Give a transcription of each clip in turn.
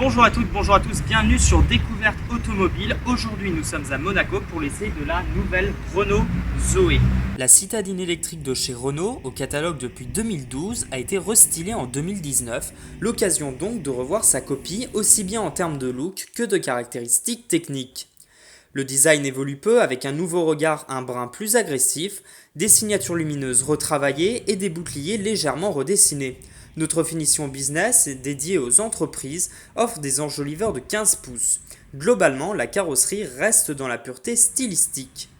Bonjour à toutes, bonjour à tous, bienvenue sur Découverte Automobile. Aujourd'hui nous sommes à Monaco pour l'essai de la nouvelle Renault Zoé. La citadine électrique de chez Renault, au catalogue depuis 2012, a été restylée en 2019, l'occasion donc de revoir sa copie aussi bien en termes de look que de caractéristiques techniques. Le design évolue peu avec un nouveau regard un brin plus agressif, des signatures lumineuses retravaillées et des boucliers légèrement redessinés. Notre finition business, dédiée aux entreprises, offre des enjoliveurs de 15 pouces. Globalement, la carrosserie reste dans la pureté stylistique.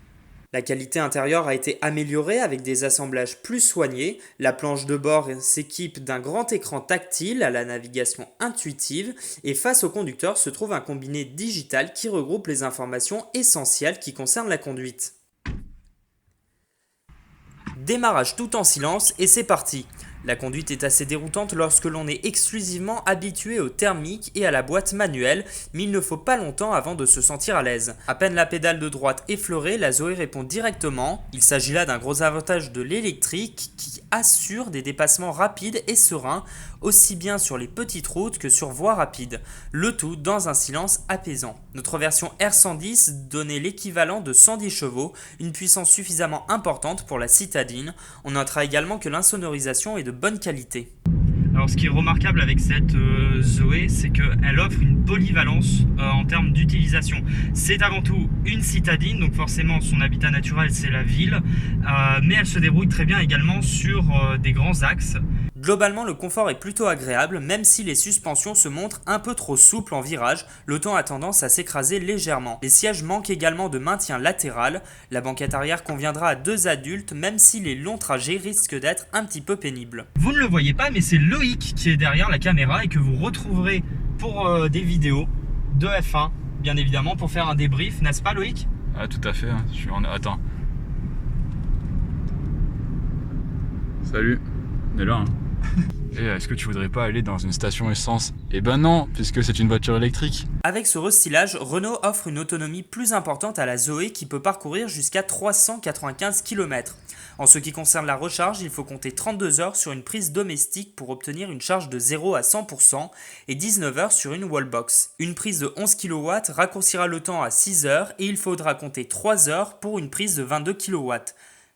La qualité intérieure a été améliorée avec des assemblages plus soignés. La planche de bord s'équipe d'un grand écran tactile à la navigation intuitive et face au conducteur se trouve un combiné digital qui regroupe les informations essentielles qui concernent la conduite. Démarrage tout en silence et c'est parti. La conduite est assez déroutante lorsque l'on est exclusivement habitué au thermique et à la boîte manuelle, mais il ne faut pas longtemps avant de se sentir à l'aise. À peine la pédale de droite effleurée, la Zoé répond directement. Il s'agit là d'un gros avantage de l'électrique qui assure des dépassements rapides et sereins, aussi bien sur les petites routes que sur voies rapides, le tout dans un silence apaisant. Notre version R110 donnait l'équivalent de 110 chevaux, une puissance suffisamment importante pour la citadine. On notera également que l'insonorisation est de bonne qualité. Alors ce qui est remarquable avec cette Zoé, c'est qu'elle offre une polyvalence en termes d'utilisation. C'est avant tout une citadine, donc forcément son habitat naturel c'est la ville, mais elle se débrouille très bien également sur des grands axes. Globalement, le confort est plutôt agréable, même si les suspensions se montrent un peu trop souples en virage, l'auto a tendance à s'écraser légèrement. Les sièges manquent également de maintien latéral, la banquette arrière conviendra à 2 adultes, même si les longs trajets risquent d'être un petit peu pénibles. Vous ne le voyez pas, mais c'est Loïc qui est derrière la caméra et que vous retrouverez pour des vidéos de F1, bien évidemment, pour faire un débrief, n'est-ce pas Loïc? Ah tout à fait, je suis en... Attends. Salut, on est là hein. Et est-ce que tu voudrais pas aller dans une station essence? Eh ben non, puisque c'est une voiture électrique. Avec ce restylage, Renault offre une autonomie plus importante à la Zoé qui peut parcourir jusqu'à 395 km. En ce qui concerne la recharge, il faut compter 32 heures sur une prise domestique pour obtenir une charge de 0 à 100% et 19 heures sur une wallbox. Une prise de 11 kW raccourcira le temps à 6 heures et il faudra compter 3 heures pour une prise de 22 kW.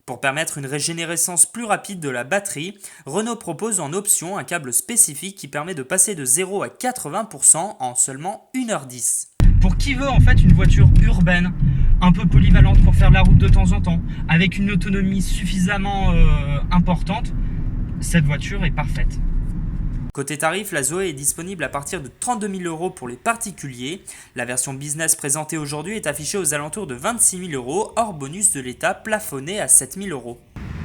Pour permettre une régénérescence plus rapide de la batterie, Renault propose en option un câble spécifique qui permet de passer de 0 à 80% en seulement 1h10. Pour qui veut en fait une voiture urbaine, un peu polyvalente pour faire la route de temps en temps, avec une autonomie suffisamment importante, cette voiture est parfaite. Côté tarif, la Zoé est disponible à partir de 32 000 € pour les particuliers. La version business présentée aujourd'hui est affichée aux alentours de 26 000 €, hors bonus de l'État plafonné à 7 000 €.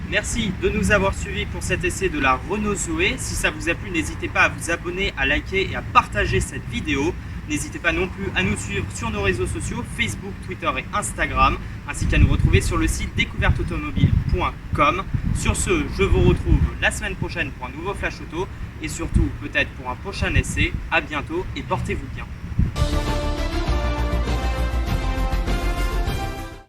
Merci de nous avoir suivis pour cet essai de la Renault Zoé. Si ça vous a plu, n'hésitez pas à vous abonner, à liker et à partager cette vidéo. N'hésitez pas non plus à nous suivre sur nos réseaux sociaux, Facebook, Twitter et Instagram, ainsi qu'à nous retrouver sur le site découverteautomobile.com. Sur ce, je vous retrouve la semaine prochaine pour un nouveau Flash Auto et surtout peut-être pour un prochain essai. À bientôt et portez-vous bien.